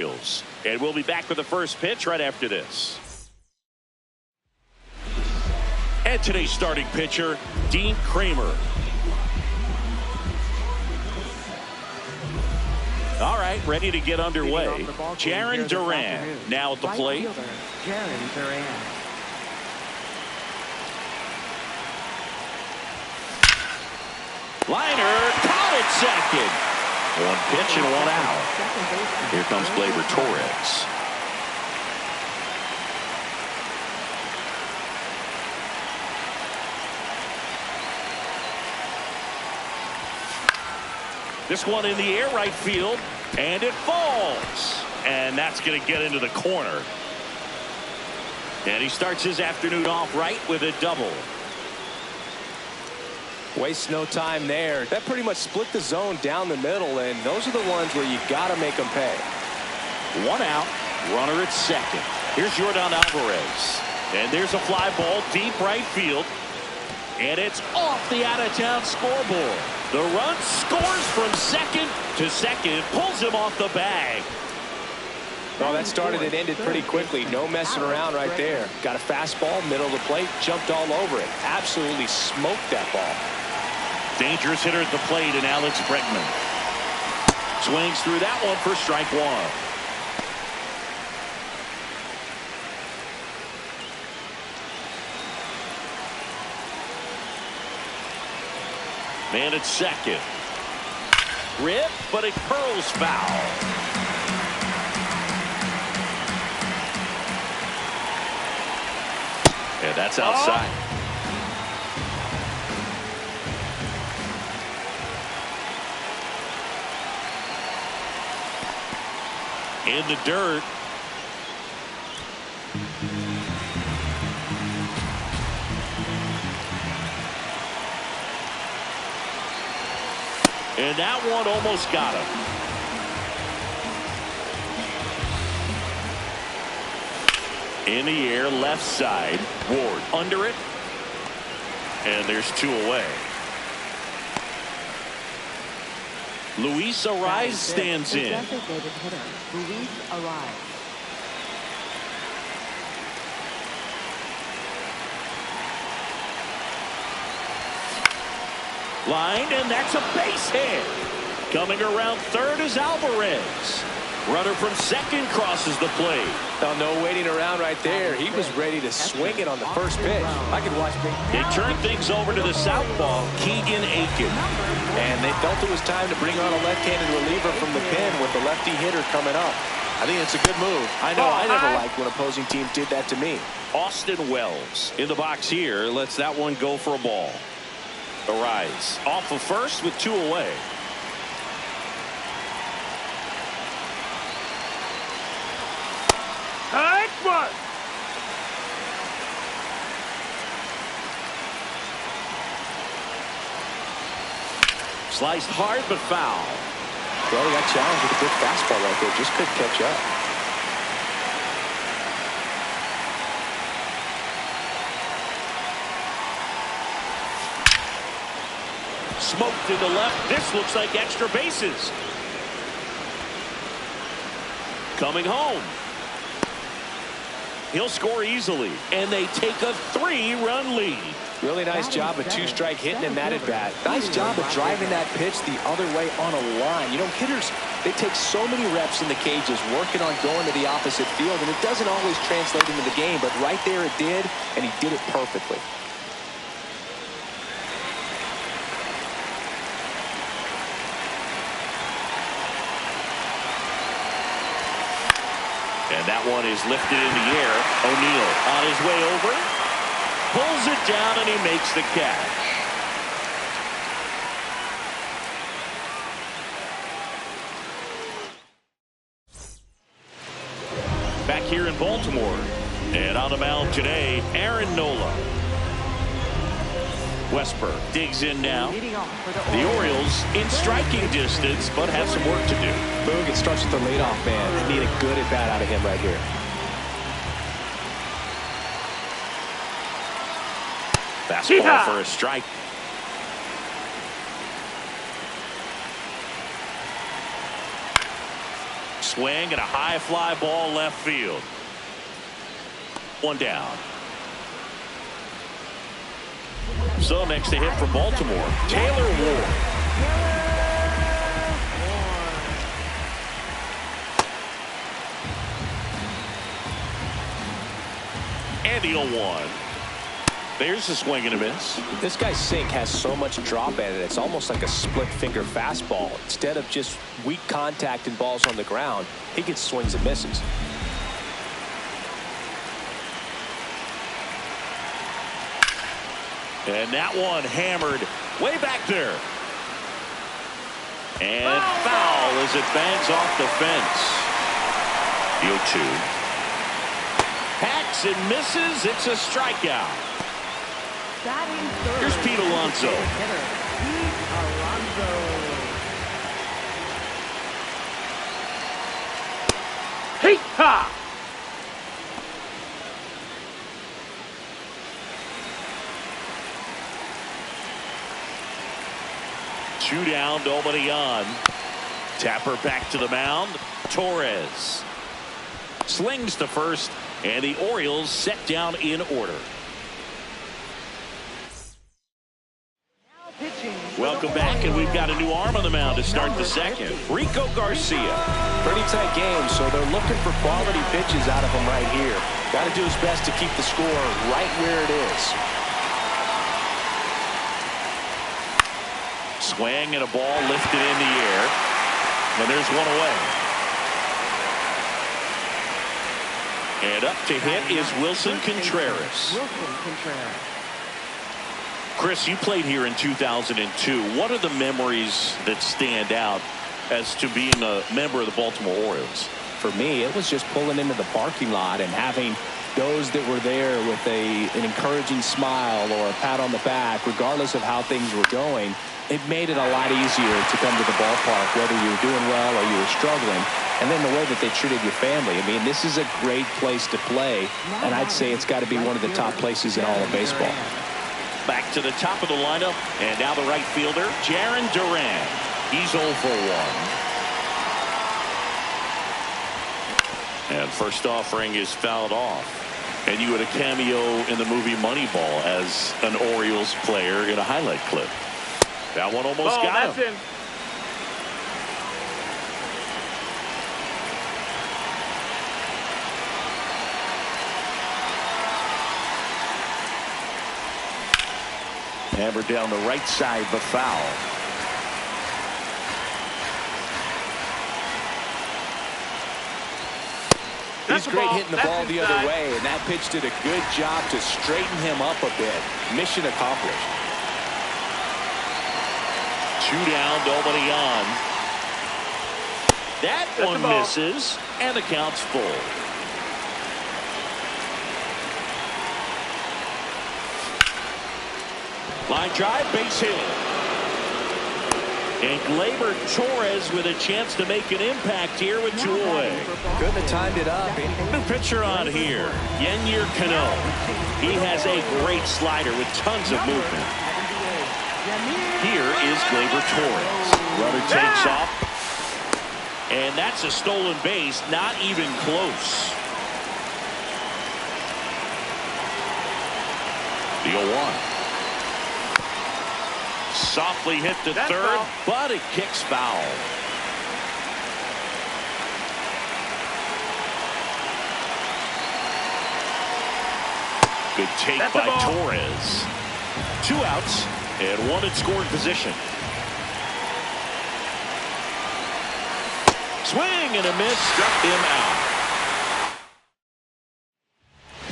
And we'll be back with the first pitch right after this. And today's starting pitcher, Dean Kramer. All right, ready to get underway. Jaron Duran now at the plate. Jaron Duran. Liner, caught at second. One pitch and one out. Here comes Gleyber Torres. This one in the air, right field, and it falls. And that's going to get into the corner. And he starts his afternoon off right with a double. Waste no time there. That pretty much split the zone down the middle, and those are the ones where you got to make them pay. One out, runner at second. Here's Yordan Alvarez. And there's a fly ball deep right field. And it's off the out-of-town scoreboard. The run scores from second to second, pulls him off the bag. Well, that started and ended pretty quickly. No messing around right there. Got a fastball, middle of the plate, jumped all over it. Absolutely smoked that ball. Dangerous hitter at the plate in Alex Bregman. Swings through that one for strike one. Man at second. Rip, but it curls foul. And that's outside. In the dirt. And that one almost got him. In the air, left side. Ward under it. And there's two away. Luis Ariz stands in. Designated hitter, Luis Ariz. Line, and that's a base hit. Coming around third is Alvarez. Runner from second crosses the plate. Now, no waiting around right there. He was ready to swing it on the first pitch. I could watch me. They turn things over to the southpaw, Keegan Aiken. And they felt it was time to bring on a left-handed reliever from the pen with the lefty hitter coming up. I think it's a good move. I know I never liked when opposing teams did that to me. Austin Wells in the box here lets that one go for a ball. Ariz off of first with two away. Sliced hard but foul. Well, he got challenged with a good fastball right there. Just couldn't catch up. Smoked to the left. This looks like extra bases. Coming home. He'll score easily. And they take a 3-run lead. Really nice job of two-strike hitting in that at-bat. Nice job of driving that pitch the other way on a line. You know, hitters, they take so many reps in the cages working on going to the opposite field, and it doesn't always translate into the game, but right there it did, and he did it perfectly. And that one is lifted in the air. O'Neill on his way over. Pulls it down and he makes the catch. Back here in Baltimore. And on the mound today, Aaron Nola. Westberg digs in now. The Orioles in striking distance, but have some work to do. Boog, it starts with the leadoff man. Need a good at-bat out of him right here. Fastball for a strike. swing and a high fly ball left field. One down. So next to hit for Baltimore, Taylor Ward. And the 0-1. There's a swing and a miss. This guy's sink has so much drop in it. It's almost like a split finger fastball. Instead of just weak contact and balls on the ground, he gets swings and misses. And that one hammered way back there. And foul as it bangs off the fence. The 0-2. Hacks and misses. It's a strikeout. Here's Pete Alonso. Hey-ha! 2 down, nobody on. Tapper back to the mound. Torres slings to first, and the Orioles set down in order. Welcome back, and we've got a new arm on the mound to start the second. Rico Garcia. Pretty tight game, so they're looking for quality pitches out of him right here. Got to do his best to keep the score right where it is. Swing and a ball lifted in the air. And there's one away. And up to hit is Wilson Contreras. Chris, you played here in 2002. What are the memories that stand out as to being a member of the Baltimore Orioles? For me, it was just pulling into the parking lot and having those that were there with an encouraging smile or a pat on the back, regardless of how things were going. It made it a lot easier to come to the ballpark, whether you were doing well or you were struggling. And then the way that they treated your family. I mean, this is a great place to play, and I'd say it's got to be one of the top places in all of baseball. Back to the top of the lineup, and now the right fielder, Jarren Duran. He's 0 for 1. And first offering is fouled off. And you had a cameo in the movie Moneyball as an Orioles player in a highlight clip. That one almost got him. Hammered down the right side, but foul. He's great hitting the ball the other way, and that pitch did a good job to straighten him up a bit. Mission accomplished. 2 down, nobody on. That one misses, and the count's full. Line drive, base hit. And Gleyber Torres with a chance to make an impact here with 2 away. Couldn't have timed it up. New pitcher on here, Yennier Cano. He has a great slider with tons of movement. Here is Gleyber Torres. Runner takes off. And that's a stolen base, not even close. The 0-1. Softly hit to third, but it kicks foul. Good take by Torres. 2 outs and 1 in scoring position. Swing and a miss, struck him out.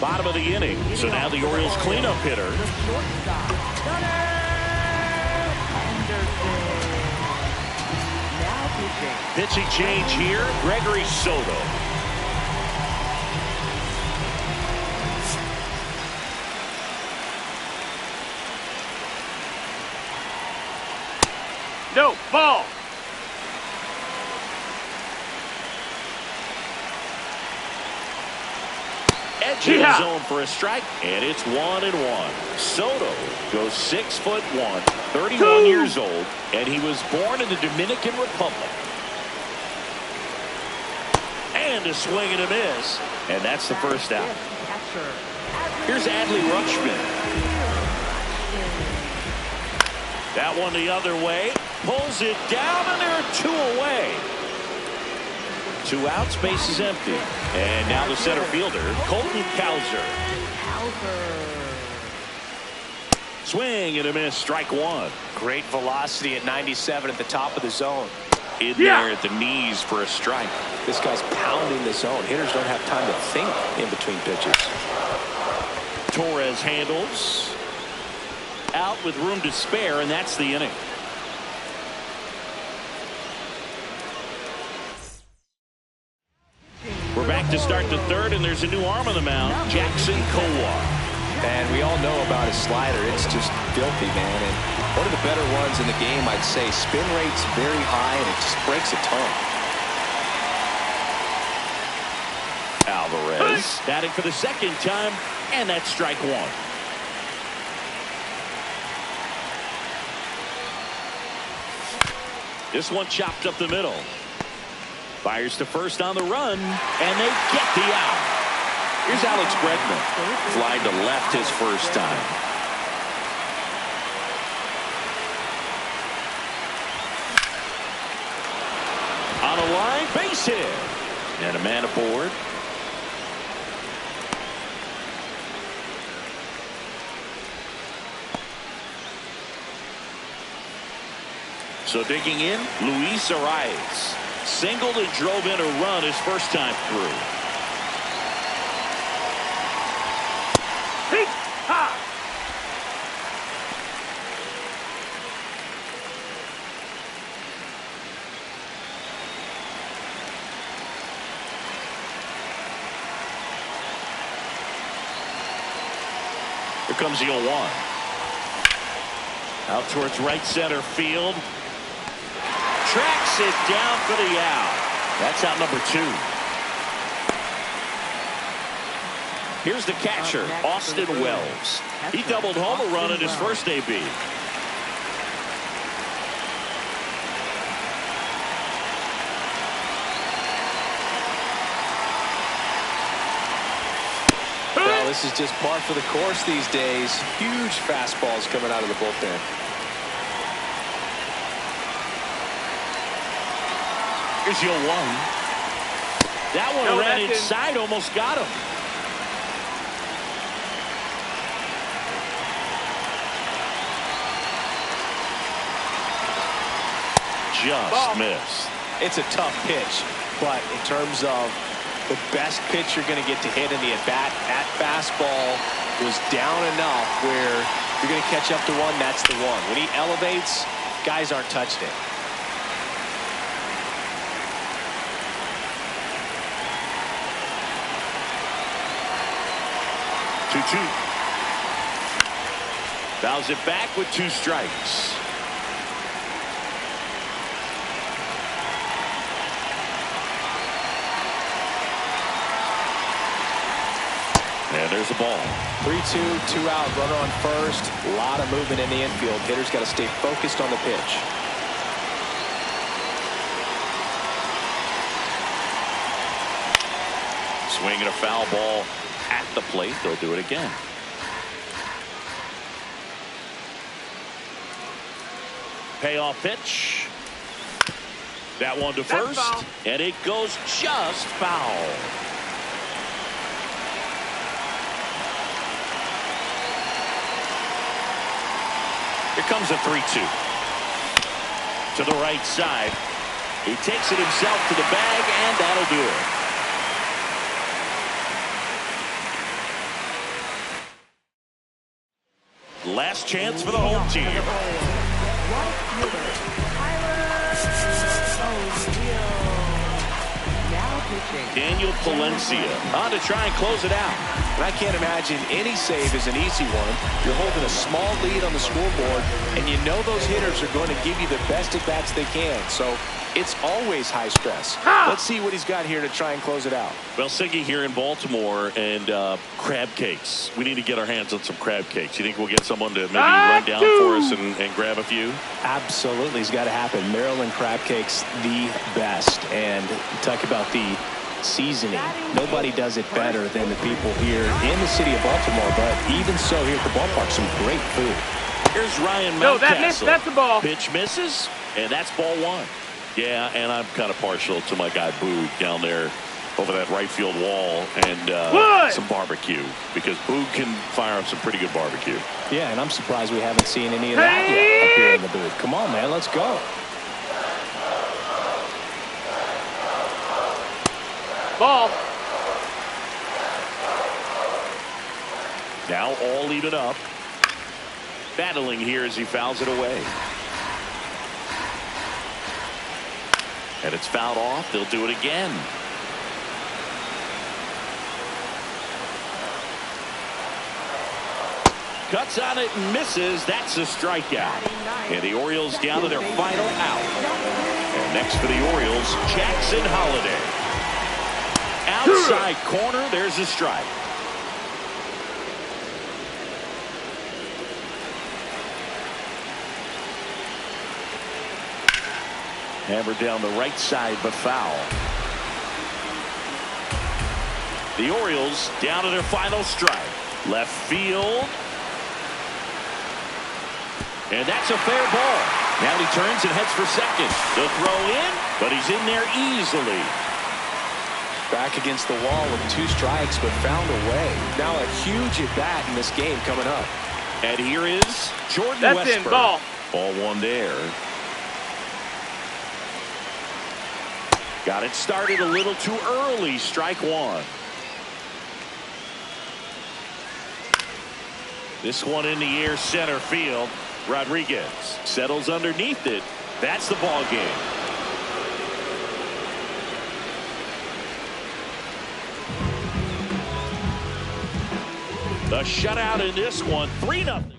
Bottom of the inning, so now the Orioles cleanup hitter. Pitching change here, Gregory Soto. No, ball. Edge of the zone for a strike, and it's 1-1. Soto goes 6'1", 31 years old, and he was born in the Dominican Republic. And a swing and a miss. And that's the first out. Here's Adley Rutschman. That one the other way. Pulls it down, and there are 2 away. 2 outs, base is empty. And now the center fielder, Colton Cowser. Swing and a miss, strike 1. Great velocity at 97 at the top of the zone. In there at the knees for a strike. This guy's pounding the zone. Hitters don't have time to think in between pitches. Torres handles. Out with room to spare, and that's the inning. We're back to start the 3rd, and there's a new arm on the mound, Jackson Kowar. And we all know about his slider. It's just filthy, man. And one of the better ones in the game, I'd say. Spin rate's very high, and it just breaks a ton. Alvarez batting for the 2nd time, and that's strike 1. This one chopped up the middle. Fires to first on the run, and they get the out. Here's Alex Bregman. Flying to left his first time. On a line, base hit. And a man aboard. So digging in, Luis Arias. Singled and drove in a run his first time through. Here comes the 0-1. Out towards right center field. Tracks it down for the out. That's out number 2. Here's the catcher, Austin Wells. He doubled home a run in his first AB. Well, this is just par for the course these days. Huge fastballs coming out of the bullpen. Here's your 1. That one ran inside, almost got him. Just missed. It's a tough pitch, but in terms of the best pitch you're going to get to hit in the at-bat, that fastball was down enough where you're going to catch up to one, that's the one. When he elevates, guys aren't touching it. 2-2. Fouls it back with 2 strikes. And there's a ball. 3-2, 2 out, runner on first. A lot of movement in the infield. Hitters got to stay focused on the pitch. Swinging a foul ball at the plate. They'll do it again. Payoff pitch. That one to first. And it goes just foul. Here comes a 3-2. To the right side. He takes it himself to the bag, and that'll do it. Last chance for the home team. Daniel Palencia on to try and close it out. And I can't imagine any save is an easy one. You're holding a small lead on the scoreboard, and you know those hitters are going to give you the best at-bats they can. So it's always high stress. Let's see what he's got here to try and close it out. Well, Siggy here in Baltimore, and crab cakes. We need to get our hands on some crab cakes. You think we'll get someone to maybe run down for us and grab a few? Absolutely. It's got to happen. Maryland crab cakes, the best. And talk about the seasoning. Nobody does it better than the people here in the city of Baltimore, but even so here at the ballpark, some great food. Here's Ryan Mountcastle. No, that missed. That's the ball. Pitch misses, and that's ball one. Yeah, and I'm kind of partial to my guy Boog down there over that right field wall and some barbecue, because Boog can fire up some pretty good barbecue. Yeah, and I'm surprised we haven't seen any of that yet up here in the booth. Come on, man, let's go. Ball. Now all even up. Battling here as he fouls it away. And it's fouled off. They'll do it again. Cuts on it and misses. That's a strikeout. And the Orioles down to their final out. And next for the Orioles, Jackson Holliday. Outside corner, there's a strike. Hammered down the right side, but foul. The Orioles down to their final strike. Left field. And that's a fair ball. Now he turns and heads for second. The throw in, but he's in there easily. Back against the wall with 2 strikes, but found a way. Now a huge at bat in this game coming up. And here is Jordan That's Westburg. in, ball. Ball one there. Got it started a little too early. Strike one. This one in the air, center field. Rodriguez settles underneath it. That's the ball game. The shutout in this one, 3-0.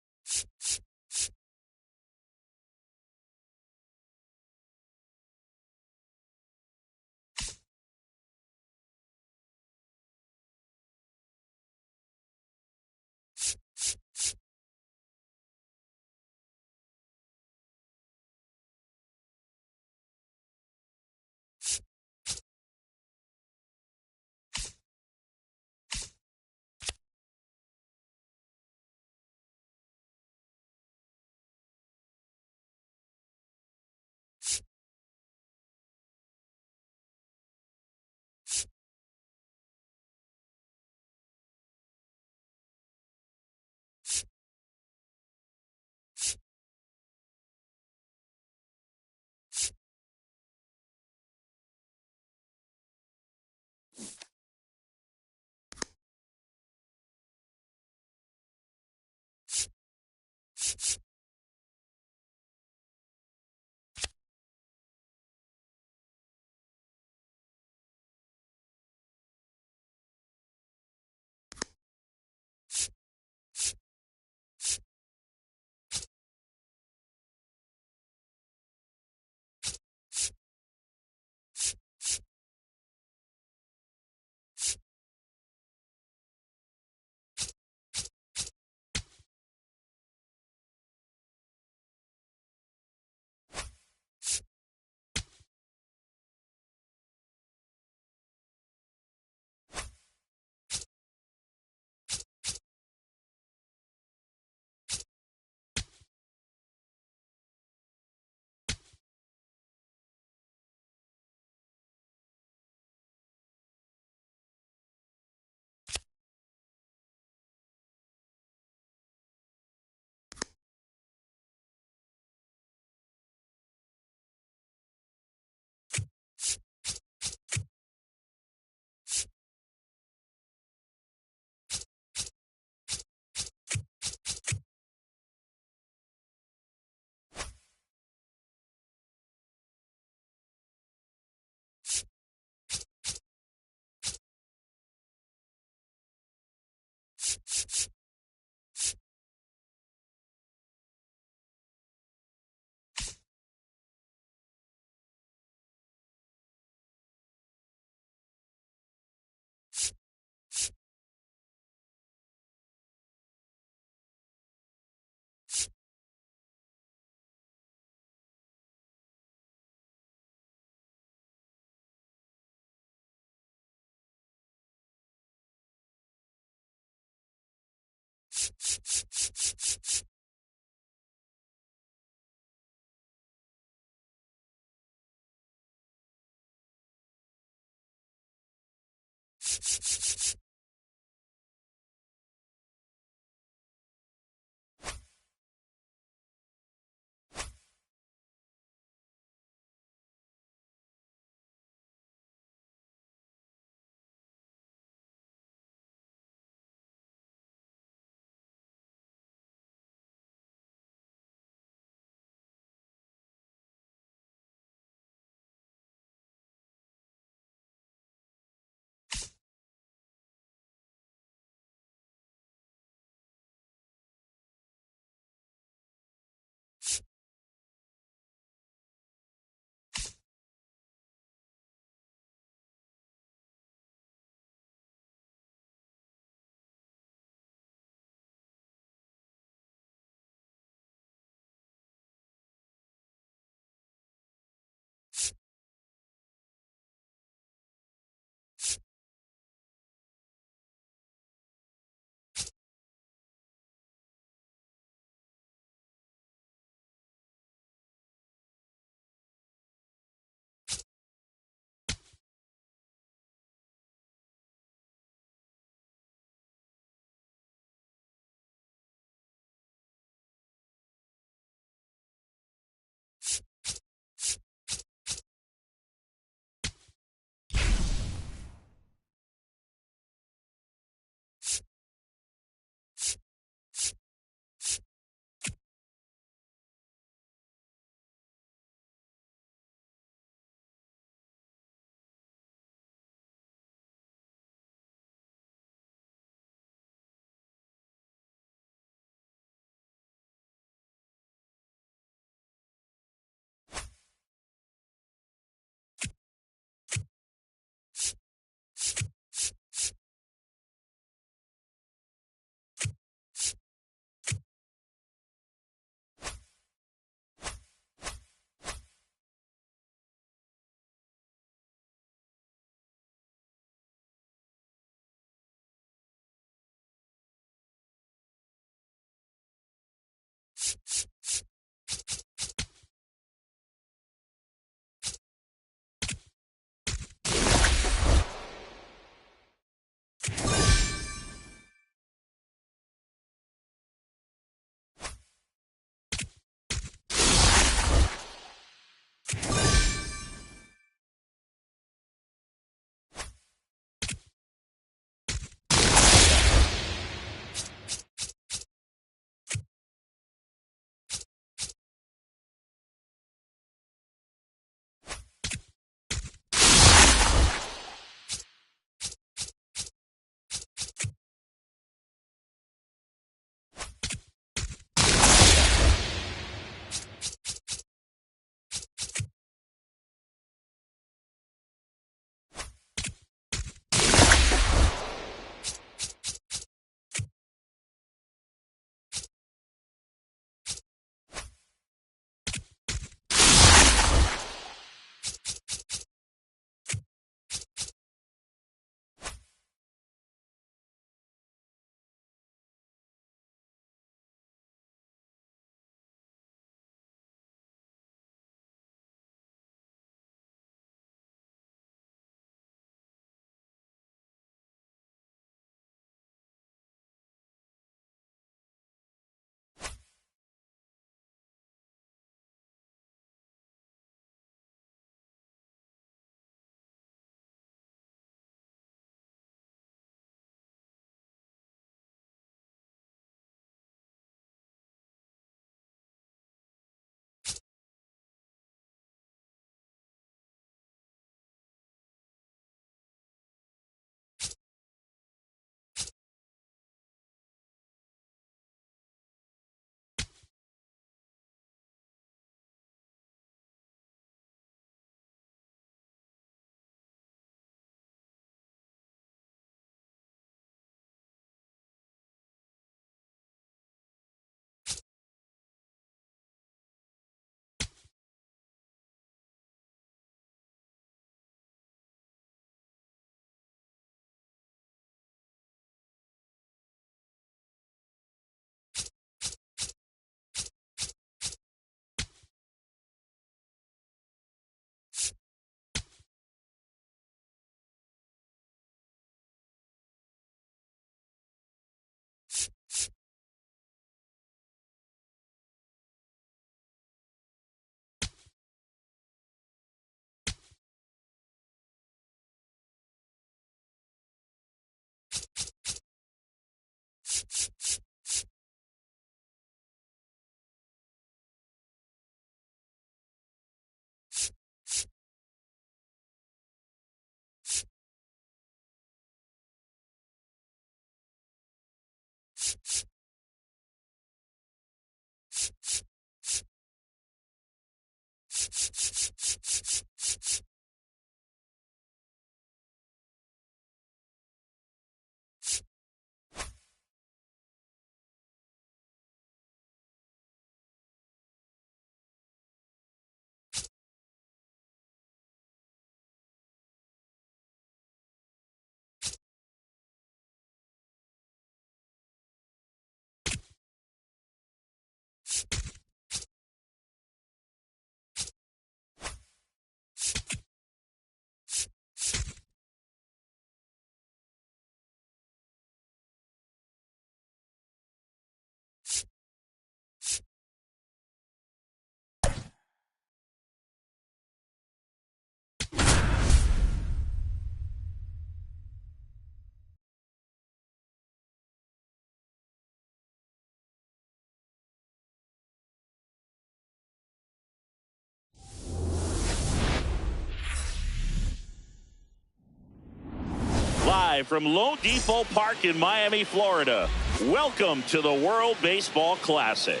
Live from Lone Depot Park in Miami, Florida. Welcome to the World Baseball Classic.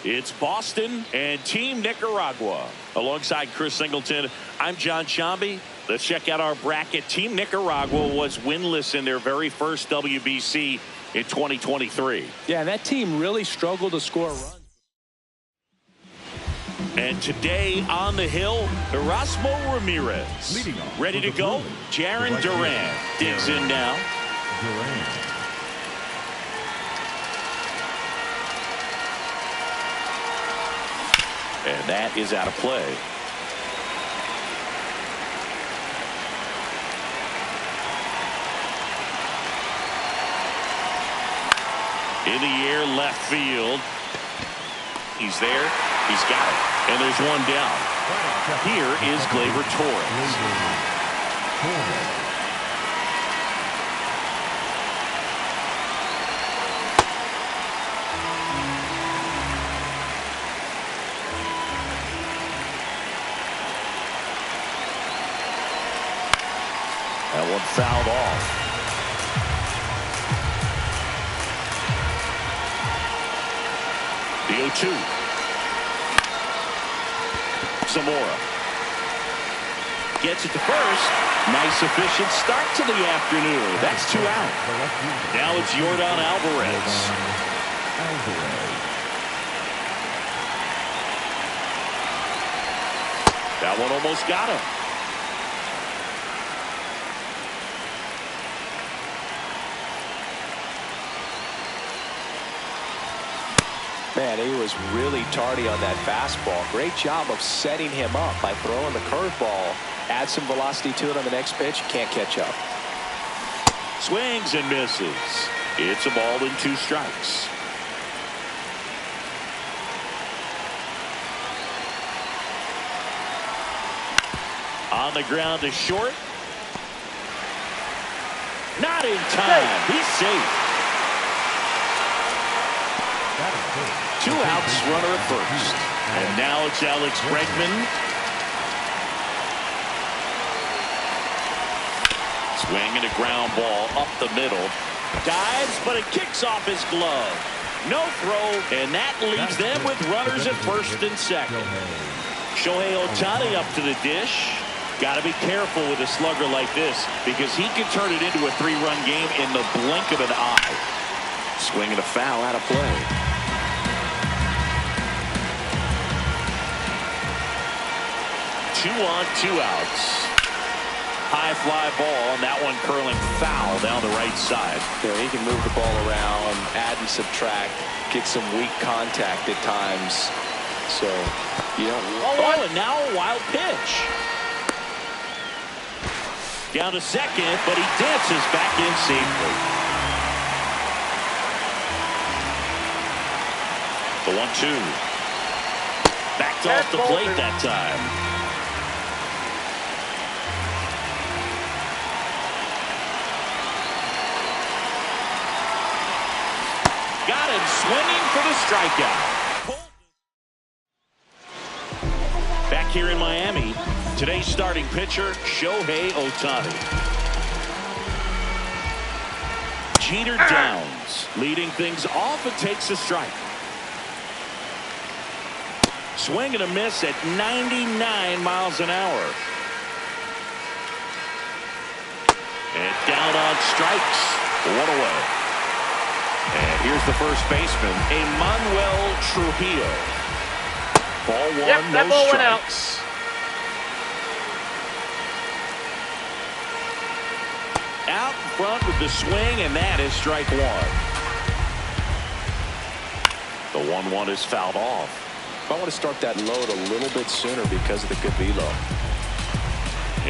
It's Boston and Team Nicaragua. Alongside Chris Singleton, I'm John Shambi. Let's check out our bracket. Team Nicaragua was winless in their very first WBC in 2023. Yeah, that team really struggled to score runs. And today on the hill, Erasmo Ramirez. Ready to go? Jaron Duran digs in now. And that is out of play. In the air, left field. He's there. He's got it. And there's one down. Here is Gleyber Torres. That one fouled off. The 0-2. Zamora gets it to first. Nice efficient start to the afternoon. That's 2 out. Now it's Yordan Alvarez. That one almost got him. Man, he was really tardy on that fastball. Great job of setting him up by throwing the curveball. Add some velocity to it on the next pitch. Can't catch up. Swings and misses. It's a ball and 2 strikes. On the ground to short. Not in time. He's safe. 2 outs, runner at first. And now it's Alex Bregman. Swinging a ground ball up the middle. Dives, but it kicks off his glove. No throw, and that leaves them with runners at first and second. Shohei Ohtani up to the dish. Got to be careful with a slugger like this because he can turn it into a 3-run game in the blink of an eye. Swinging a foul out of play. 2 on, 2 outs. High fly ball, and that one curling foul down the right side. Yeah, he can move the ball around, add and subtract, get some weak contact at times. So, you know. Oh, and now a wild pitch. Down to second, but he dances back in safely. The 1-2. Backed off the plate that time. Got him swinging for the strikeout. Back here in Miami, today's starting pitcher, Shohei Ohtani. Jeter Downs leading things off and takes a strike. Swing and a miss at 99 miles an hour. And down on strikes. 1 away. And here's the first baseman, Emmanuel Trujillo. Ball 1, yep, that no ball strikes. went out. Out in front with the swing, and that is strike 1. The 1-1 is fouled off. I want to start that load a little bit sooner because of the good velo.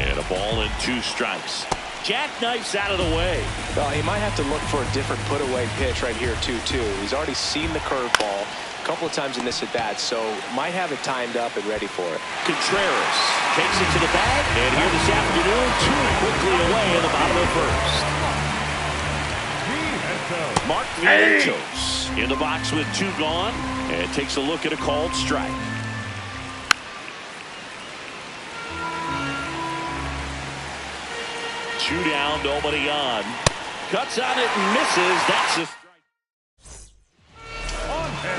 And a ball and 2 strikes. Jackknifes out of the way. Well, he might have to look for a different put-away pitch right here, 2-2. He's already seen the curveball a couple of times in this at-bat, so might have it timed up and ready for it. Contreras takes it to the bag, and here this afternoon, 2 quickly away in the bottom of the first. Mark Vientos in the box with 2 gone, and takes a look at a called strike. 2 down, nobody on. Cuts on it and misses. That's a strike.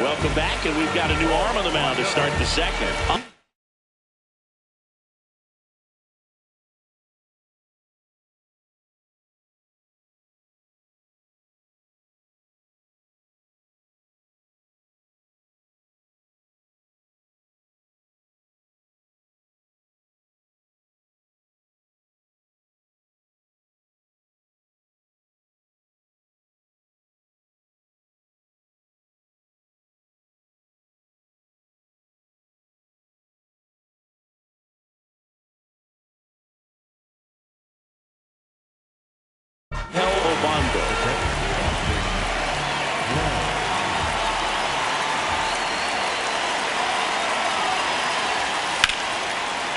Welcome back, and we've got a new arm on the mound to start the second.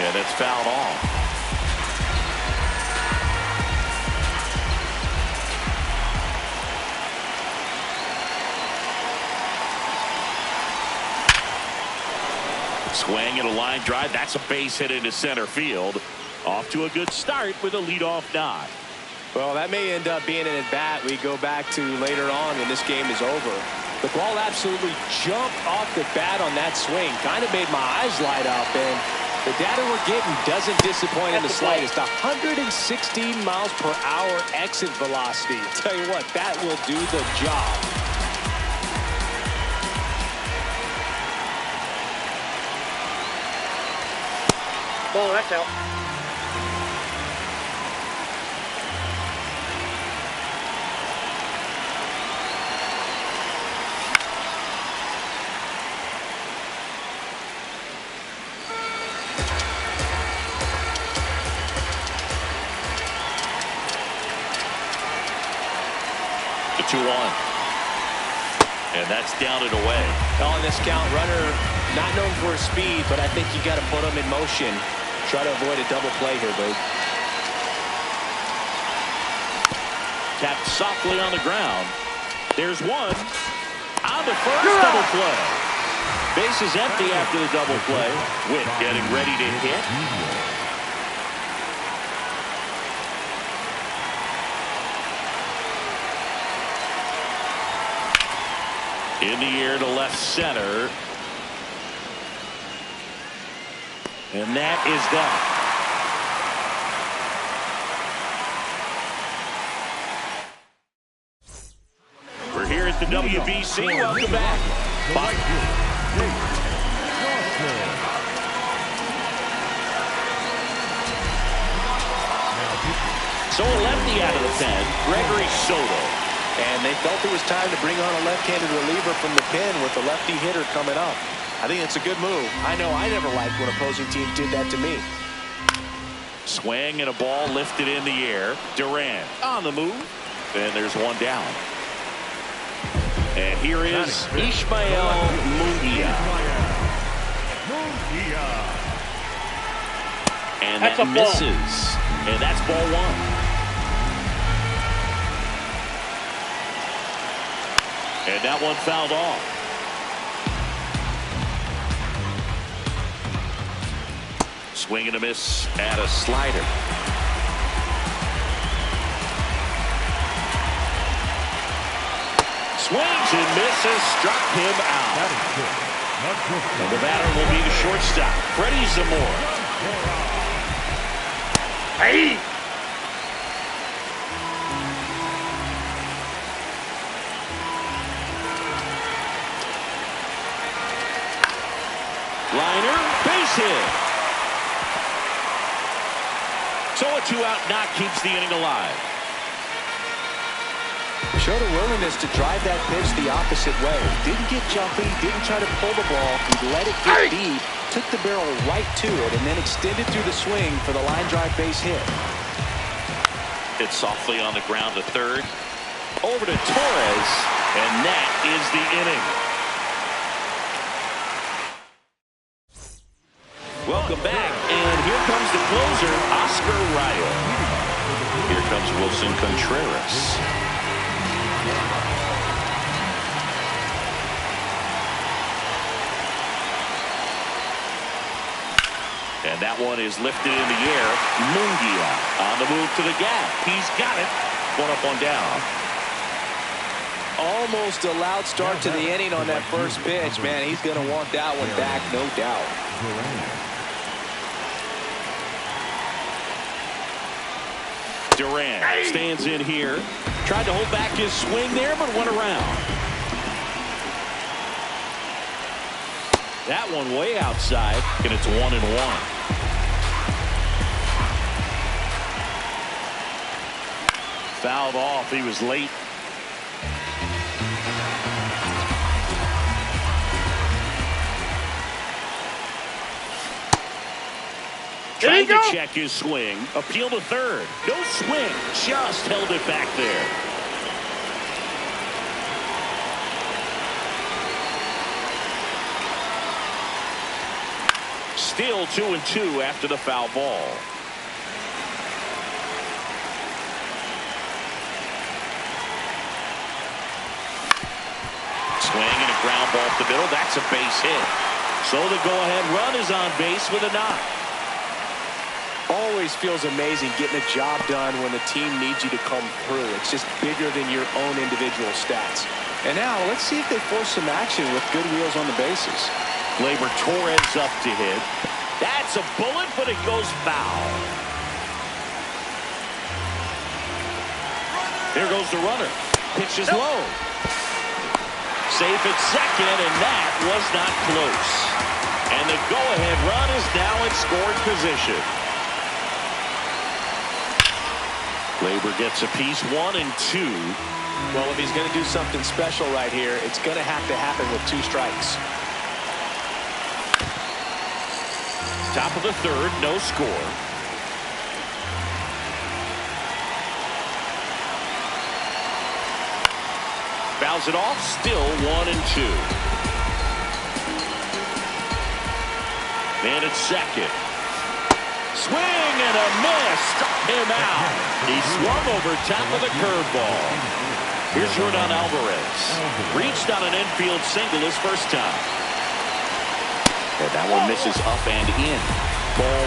And it's fouled off. Swing and a line drive. That's a base hit into center field. Off to a good start with a leadoff nod. Well, that may end up being an at-bat we go back to later on when this game is over. The ball absolutely jumped off the bat on that swing. Kind of made my eyes light up, and the data we're getting doesn't disappoint in the slightest. 116 miles per hour exit velocity. Tell you what, that will do the job. Ball, that's out. The 2-1. And that's down and away. On this count, runner not known for his speed, but I think you got to put him in motion. Try to avoid a double play here, Boog. Tapped softly on the ground. There's one. On the first double play. Base is empty after the double play. Witt getting ready to hit. In the air to left center. And that is that. We're here at the WBC. Welcome back. So a lefty out of the pen, Gregory Soto. And they felt it was time to bring on a left-handed reliever from the pen with the lefty hitter coming up. I think it's a good move. I know I never liked when opposing teams did that to me. Swing and a ball lifted in the air. Durant on the move. And there's one down. And here is Ishmael Munguia. And that misses. And that's ball one. And that one fouled off. Swing and a miss at a slider. Swings and misses, struck him out. And the batter will be the shortstop, Freddie Zamora. Hey! Liner, base hit. So a 2-out knock keeps the inning alive. Showed a willingness to drive that pitch the opposite way. Didn't get jumpy, didn't try to pull the ball. He let it get deep, took the barrel right to it, and then extended through the swing for the line drive base hit. Hit softly on the ground to third. Over to Torres, and that is the inning. Welcome back, and here comes the closer, Oscar Raya. Here comes Wilson Contreras. And that one is lifted in the air. Mungia on the move to the gap. He's got it. One up, one down. Almost a loud start to the inning on that first pitch. Man, he's going to want that one back, no doubt. Durant stands in here. Tried to hold back his swing there, but went around. That one way outside, and it's 1-1. Fouled off. He was late. Trying to check his swing. Appeal to third. No swing. Just held it back there. Still 2-2 after the foul ball. Swing and a ground ball up the middle. That's a base hit. So the go-ahead run is on base with a knock. Always feels amazing getting a job done when the team needs you to come through. It's just bigger than your own individual stats. And now let's see if they force some action with good wheels on the bases. Gleyber Torres up to hit. That's a bullet, but it goes foul. Here goes the runner. Pitch is low. Safe at second, and that was not close. And the go-ahead run is now in scoring position. Gleyber gets a piece, 1 and 2. Well, if he's going to do something special right here, it's going to have to happen with 2 strikes. Top of the third, no score. Fouls it off, still 1 and 2. Man at second. Swing and a miss. Struck him out. He swung over top of the curveball. Here's Jordan Alvarez. Reached on an infield single his first time. And that one misses up and in. Ball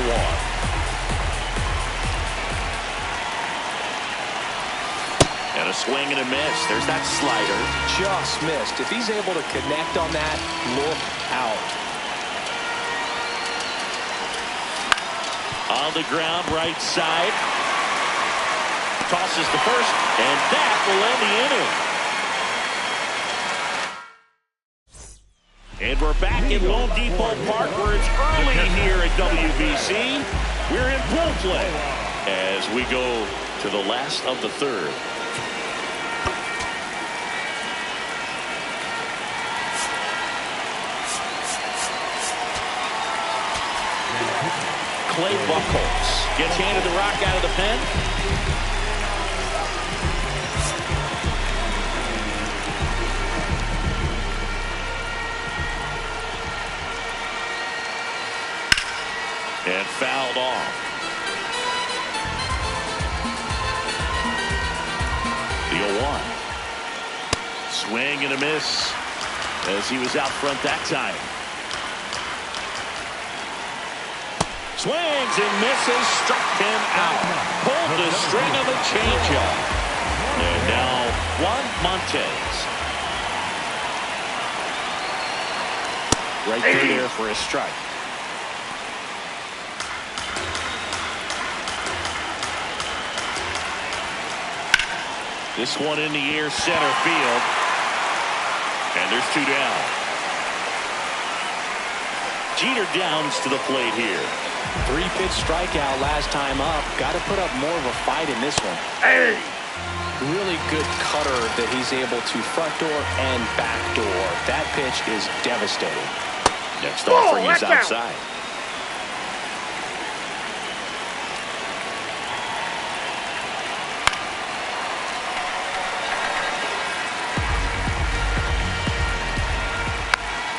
1. And a swing and a miss. There's that slider. Just missed. If he's able to connect on that, look out. On the ground, right side. Tosses the first, and that will end the inning. And we're back at Lone Depot Park, where it's early here at WBC. We're in pool play as we go to the last of the third. Clay Buchholz gets handed the rock out of the pen. And fouled off. The 0-1. Swing and a miss as he was out front that time. Swings and misses, struck him out. Pulled the string of a changeup. And now Juan Montes. Right through there for a strike. This one in the air, center field. And there's 2 down. Jeter Downs to the plate here. 3-pitch strikeout last time up. Got to put up more of a fight in this one. Hey! Really good cutter that he's able to front door and back door. That pitch is devastating. Next offering is outside.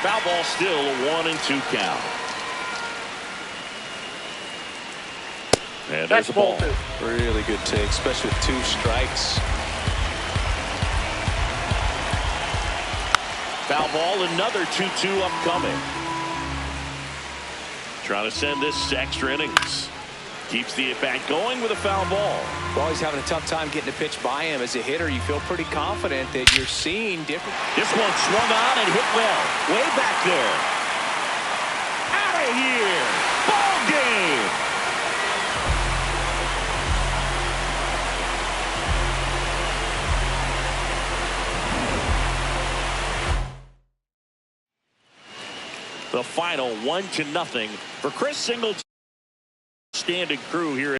Foul ball, still a 1 and 2 count. And there's a ball. Really good take, especially with 2 strikes. Foul ball, another 2-2 upcoming. Trying to send this to extra innings. Keeps the at-bat going with a foul ball. Well, he's having a tough time getting a pitch by him. As a hitter, you feel pretty confident that you're seeing different. This one swung on and hit well. Way back there. Out of here. Ball game. The final 1-0 for Chris Singleton. Standing crew here.